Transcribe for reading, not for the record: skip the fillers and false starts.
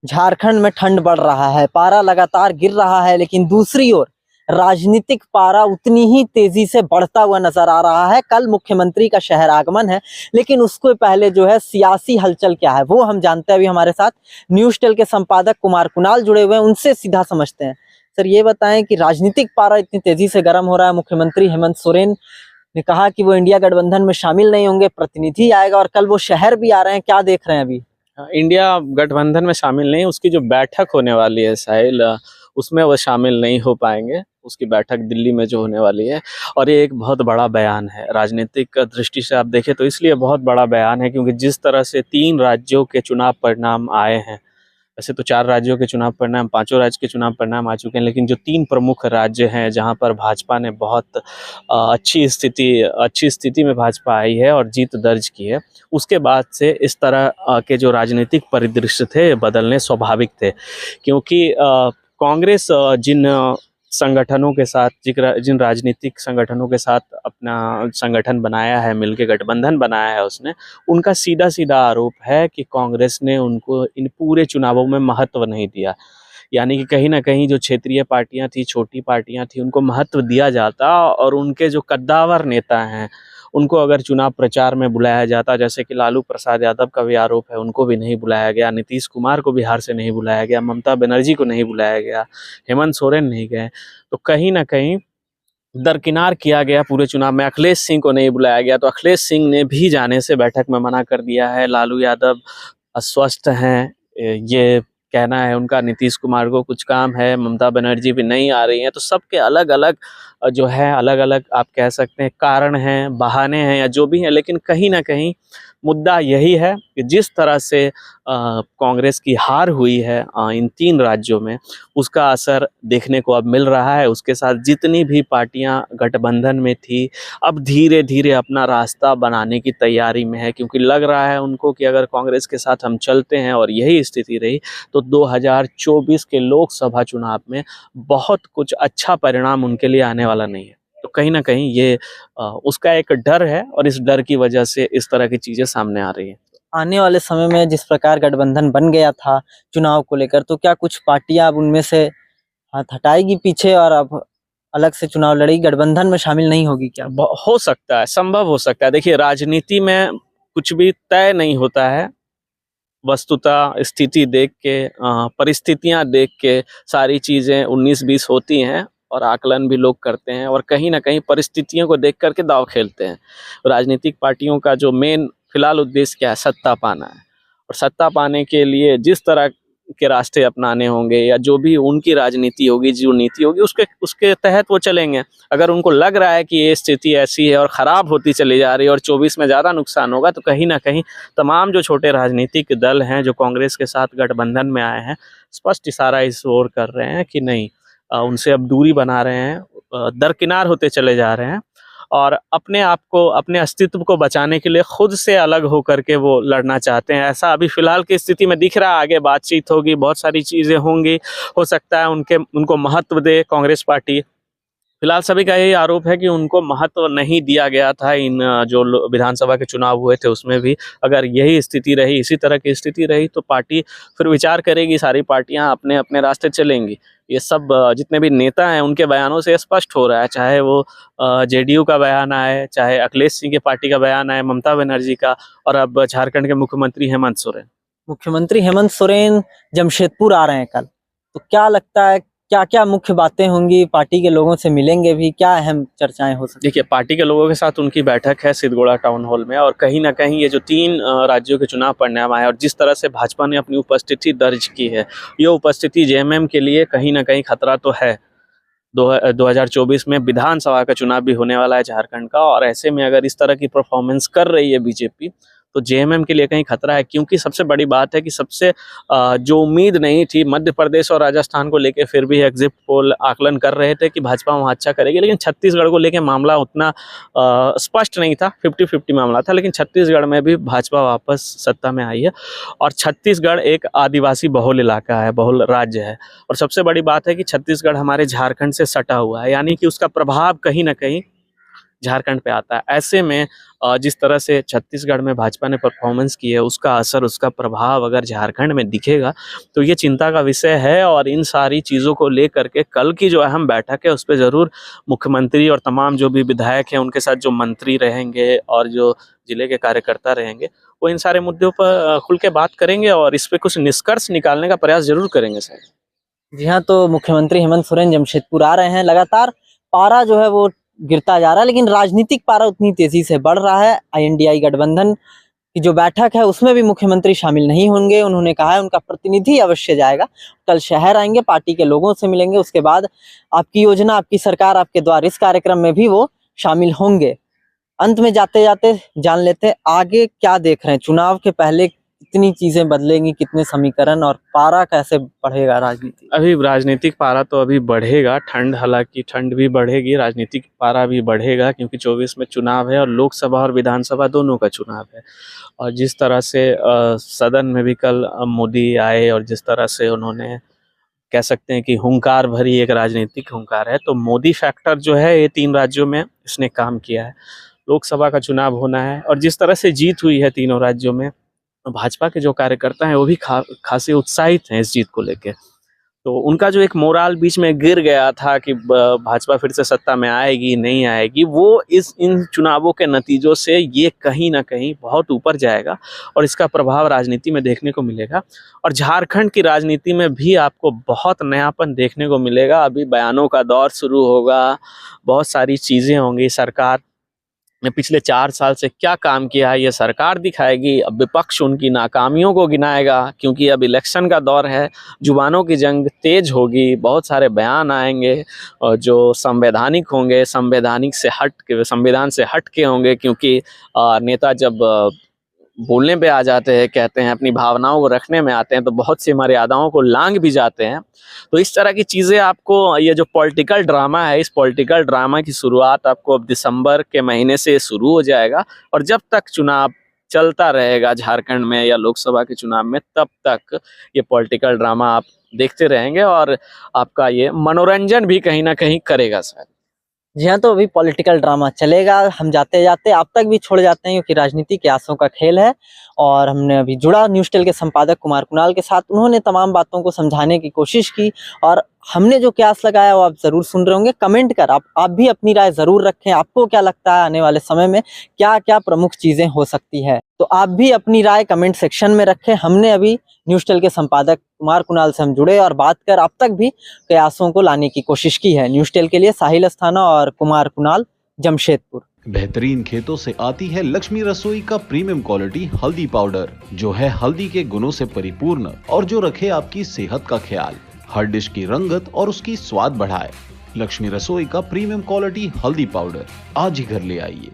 झारखंड में ठंड बढ़ रहा है, पारा लगातार गिर रहा है, लेकिन दूसरी ओर राजनीतिक पारा उतनी ही तेजी से बढ़ता हुआ नजर आ रहा है। कल मुख्यमंत्री का शहर आगमन है, लेकिन उसको पहले जो है सियासी हलचल क्या है वो हम जानते हैं। अभी हमारे साथ न्यूज टेल के संपादक कुमार कुणाल जुड़े हुए हैं, उनसे सीधा समझते हैं। सर, ये बताएं कि राजनीतिक पारा इतनी तेजी से गर्म हो रहा है। मुख्यमंत्री हेमंत सोरेन ने कहा कि वो इंडिया गठबंधन में शामिल नहीं होंगे, प्रतिनिधि आएगा और कल वो शहर भी आ रहे हैं। क्या देख रहे हैं अभी? इंडिया गठबंधन में शामिल नहीं, उसकी जो बैठक होने वाली है साहिल, उसमें वो शामिल नहीं हो पाएंगे। उसकी बैठक दिल्ली में जो होने वाली है, और ये एक बहुत बड़ा बयान है राजनीतिक दृष्टि से आप देखें तो इसलिए बहुत बड़ा बयान है क्योंकि जिस तरह से 3 राज्यों के चुनाव परिणाम आए हैं, वैसे तो 4 राज्यों के चुनाव परिणाम, 5 राज्य के चुनाव परिणाम आ चुके हैं, लेकिन जो 3 प्रमुख राज्य हैं जहां पर भाजपा ने बहुत अच्छी स्थिति में भाजपा आई है और जीत दर्ज की है, उसके बाद से इस तरह के जो राजनीतिक परिदृश्य थे बदलने स्वाभाविक थे। क्योंकि कांग्रेस जिन संगठनों के साथ, जिन राजनीतिक संगठनों के साथ अपना संगठन बनाया है, मिलके गठबंधन बनाया है उसने, उनका सीधा सीधा आरोप है कि कांग्रेस ने उनको इन पूरे चुनावों में महत्व नहीं दिया। यानी कि कहीं ना कहीं जो क्षेत्रीय पार्टियां थी, छोटी पार्टियां थी, उनको महत्व दिया जाता और उनके जो कद्दावर नेता हैं उनको अगर चुनाव प्रचार में बुलाया जाता, जैसे कि लालू प्रसाद यादव का भी आरोप है, उनको भी नहीं बुलाया गया, नीतीश कुमार को बिहार से नहीं बुलाया गया, ममता बनर्जी को नहीं बुलाया गया, हेमंत सोरेन नहीं गए, तो कहीं ना कहीं दरकिनार किया गया पूरे चुनाव में। अखिलेश सिंह को नहीं बुलाया गया, तो अखिलेश सिंह ने भी जाने से बैठक में मना कर दिया है। लालू यादव अस्वस्थ हैं, ये कहना है उनका। नीतीश कुमार को कुछ काम है, ममता बनर्जी भी नहीं आ रही हैं, तो सबके अलग अलग जो है, अलग अलग आप कह सकते हैं कारण हैं, बहाने हैं या जो भी हैं, लेकिन कहीं ना कहीं मुद्दा यही है कि जिस तरह से कांग्रेस की हार हुई है इन 3 राज्यों में, उसका असर देखने को अब मिल रहा है। उसके साथ जितनी भी पार्टियां गठबंधन में थी, अब धीरे धीरे अपना रास्ता बनाने की तैयारी में है, क्योंकि लग रहा है उनको कि अगर कांग्रेस के साथ हम चलते हैं और यही स्थिति रही तो 2024 के लोकसभा चुनाव में बहुत कुछ अच्छा परिणाम उनके लिए आने वाला नहीं है। तो कहीं ना कहीं ये उसका एक डर है और इस डर की वजह से इस तरह की चीजें सामने आ रही है। आने वाले समय में जिस प्रकार गठबंधन बन गया था चुनाव को लेकर, तो क्या कुछ पार्टियां अब उनमें से हाथ हटाएगी पीछे और अब अलग से चुनाव लड़ेगी, गठबंधन में शामिल नहीं होगी क्या? हो सकता है, संभव हो सकता है। देखिए, राजनीति में कुछ भी तय नहीं होता है। वस्तुतः स्थिति देख के, परिस्थितियां देख के सारी चीजें 19-20 होती हैं और आकलन भी लोग करते हैं, और कहीं ना कहीं परिस्थितियों को देख करके दांव खेलते हैं। राजनीतिक पार्टियों का जो मेन फिलहाल उद्देश्य क्या है? सत्ता पाना है, और सत्ता पाने के लिए जिस तरह के रास्ते अपनाने होंगे या जो भी उनकी राजनीति होगी, जो नीति होगी, उसके तहत वो चलेंगे। अगर उनको लग रहा है कि ये स्थिति ऐसी है और ख़राब होती चली जा रही है और 24 में ज़्यादा नुकसान होगा, तो कहीं ना कहीं तमाम जो छोटे राजनीतिक दल हैं जो कांग्रेस के साथ गठबंधन में आए हैं, स्पष्ट इशारा इस ओर कर रहे हैं कि नहीं, उनसे अब दूरी बना रहे हैं, दरकिनार होते चले जा रहे हैं, और अपने आप को, अपने अस्तित्व को बचाने के लिए खुद से अलग होकर के वो लड़ना चाहते हैं। ऐसा अभी फिलहाल की स्थिति में दिख रहा है। आगे बातचीत होगी, बहुत सारी चीज़ें होंगी, हो सकता है उनको महत्व दे कांग्रेस पार्टी। फिलहाल सभी का यही आरोप है कि उनको महत्व नहीं दिया गया था इन जो विधानसभा के चुनाव हुए थे उसमें भी। अगर यही स्थिति रही, इसी तरह की स्थिति रही, तो पार्टी फिर विचार करेगी, सारी पार्टियां अपने अपने रास्ते चलेंगी। ये सब जितने भी नेता हैं उनके बयानों से स्पष्ट हो रहा है, चाहे वो जेडीयू का बयान आए, चाहे अखिलेश सिंह की पार्टी का बयान आए, ममता बनर्जी का, और अब झारखंड के मुख्यमंत्री हेमंत सोरेन। मुख्यमंत्री हेमंत सोरेन जमशेदपुर आ रहे हैं कल, तो क्या लगता है क्या क्या मुख्य बातें होंगी? पार्टी के लोगों से मिलेंगे भी, क्या अहम चर्चाएं हो सकती? देखिए, पार्टी के लोगों के साथ उनकी बैठक है सिद्धगोड़ा टाउन हॉल में, और कहीं ना कहीं ये जो 3 राज्यों के चुनाव परिणाम आए और जिस तरह से भाजपा ने अपनी उपस्थिति दर्ज की है, ये उपस्थिति जेएमएम के लिए कहीं ना कहीं खतरा तो है। 2024 में विधानसभा का चुनाव भी होने वाला है झारखंड का, और ऐसे में अगर इस तरह की परफॉर्मेंस कर रही है बीजेपी, तो जेएमएम के लिए कहीं खतरा है। क्योंकि सबसे बड़ी बात है कि सबसे जो उम्मीद नहीं थी मध्य प्रदेश और राजस्थान को लेके, फिर भी एग्जिट पोल आकलन कर रहे थे कि भाजपा वहाँ अच्छा करेगी, लेकिन छत्तीसगढ़ को लेके मामला उतना स्पष्ट नहीं था, 50-50 मामला था। लेकिन छत्तीसगढ़ में भी भाजपा वापस सत्ता में आई है, और छत्तीसगढ़ एक आदिवासी बहुल इलाका है, बहुल राज्य है, और सबसे बड़ी बात है कि छत्तीसगढ़ हमारे झारखंड से सटा हुआ है, यानी कि उसका प्रभाव कहीं ना कहीं झारखंड पे आता है। ऐसे में जिस तरह से छत्तीसगढ़ में भाजपा ने परफॉर्मेंस की है, उसका असर, उसका प्रभाव अगर झारखंड में दिखेगा तो ये चिंता का विषय है। और इन सारी चीज़ों को लेकर के कल की जो अहम बैठक है उस पर ज़रूर मुख्यमंत्री और तमाम जो भी विधायक हैं, उनके साथ जो मंत्री रहेंगे और जो जिले के कार्यकर्ता रहेंगे, वो इन सारे मुद्दों पर खुल के बात करेंगे और इस पे कुछ निष्कर्ष निकालने का प्रयास जरूर करेंगे सर। जी हाँ, तो मुख्यमंत्री हेमंत सोरेन जमशेदपुर आ रहे हैं। लगातार पारा जो है वो गिरता जा रहा है, लेकिन राजनीतिक पारा उतनी तेजी से बढ़ रहा है। INDI गठबंधन की जो बैठक है उसमें भी मुख्यमंत्री शामिल नहीं होंगे। उन्होंने कहा है उनका प्रतिनिधि अवश्य जाएगा, कल शहर आएंगे, पार्टी के लोगों से मिलेंगे, उसके बाद आपकी योजना, आपकी सरकार, आपके द्वार, इस कार्यक्रम में भी वो शामिल होंगे। अंत में जाते जाते जान लेते हैं आगे क्या देख रहे हैं। चुनाव के पहले कितनी चीजें बदलेंगी, कितने समीकरण, और पारा कैसे बढ़ेगा राजनीति? अभी राजनीतिक पारा तो अभी बढ़ेगा, हालांकि ठंड भी बढ़ेगी, राजनीतिक पारा भी बढ़ेगा, क्योंकि 24 में चुनाव है और लोकसभा और विधानसभा दोनों का चुनाव है। और जिस तरह से सदन में भी कल मोदी आए और जिस तरह से उन्होंने, कह सकते हैं कि हुंकार भरी एक राजनीतिक हुंकार है, तो मोदी फैक्टर जो है ये 3 राज्यों में इसने काम किया है। लोकसभा का चुनाव होना है और जिस तरह से जीत हुई है तीनों राज्यों में, भाजपा के जो कार्यकर्ता हैं वो भी खासे उत्साहित हैं इस जीत को लेके। तो उनका जो एक मोराल बीच में गिर गया था कि भाजपा फिर से सत्ता में आएगी नहीं आएगी, वो इन चुनावों के नतीजों से ये कहीं ना कहीं बहुत ऊपर जाएगा और इसका प्रभाव राजनीति में देखने को मिलेगा। और झारखंड की राजनीति में भी आपको बहुत नयापन देखने को मिलेगा। अभी बयानों का दौर शुरू होगा, बहुत सारी चीज़ें होंगी। सरकार ने पिछले 4 साल से क्या काम किया है ये सरकार दिखाएगी। अब विपक्ष उनकी नाकामियों को गिनाएगा, क्योंकि अब इलेक्शन का दौर है, जुबानों की जंग तेज होगी, बहुत सारे बयान आएंगे और जो संवैधानिक होंगे, संविधान से हट के होंगे, क्योंकि नेता जब बोलने पे आ जाते हैं, कहते हैं, अपनी भावनाओं को रखने में आते हैं, तो बहुत सी मर्यादाओं को लांघ भी जाते हैं। तो इस तरह की चीज़ें आपको, ये जो पॉलिटिकल ड्रामा है, इस पॉलिटिकल ड्रामा की शुरुआत आपको अब दिसंबर के महीने से शुरू हो जाएगा और जब तक चुनाव चलता रहेगा झारखंड में या लोकसभा के चुनाव में, तब तक ये पॉलिटिकल ड्रामा आप देखते रहेंगे और आपका ये मनोरंजन भी कहीं ना कहीं करेगा सर। जी हाँ, तो अभी पॉलिटिकल ड्रामा चलेगा। हम जाते जाते आप तक भी छोड़ जाते हैं, क्योंकि राजनीति के आंसुओं का खेल है। और हमने अभी जुड़ा न्यूज़ टेल के संपादक कुमार कुणाल के साथ। उन्होंने तमाम बातों को समझाने की कोशिश की और हमने जो क्यास लगाया वो आप ज़रूर सुन रहे होंगे। कमेंट कर आप भी अपनी राय ज़रूर रखें। आपको क्या लगता है आने वाले समय में क्या क्या प्रमुख चीज़ें हो सकती है, तो आप भी अपनी राय कमेंट सेक्शन में रखें। हमने अभी न्यूज़ टेल के संपादक कुमार कुणाल से हम जुड़े और बात कर आप तक भी कयासों को लाने की कोशिश की है। न्यूज़ टेल के लिए साहिल अस्थाना और कुमार कुणाल, जमशेदपुर। बेहतरीन खेतों से आती है लक्ष्मी रसोई का प्रीमियम क्वालिटी हल्दी पाउडर, जो है हल्दी के गुणों से परिपूर्ण और जो रखे आपकी सेहत का ख्याल, हर डिश की रंगत और उसकी स्वाद बढ़ाए। लक्ष्मी रसोई का प्रीमियम क्वालिटी हल्दी पाउडर आज ही घर ले आइए।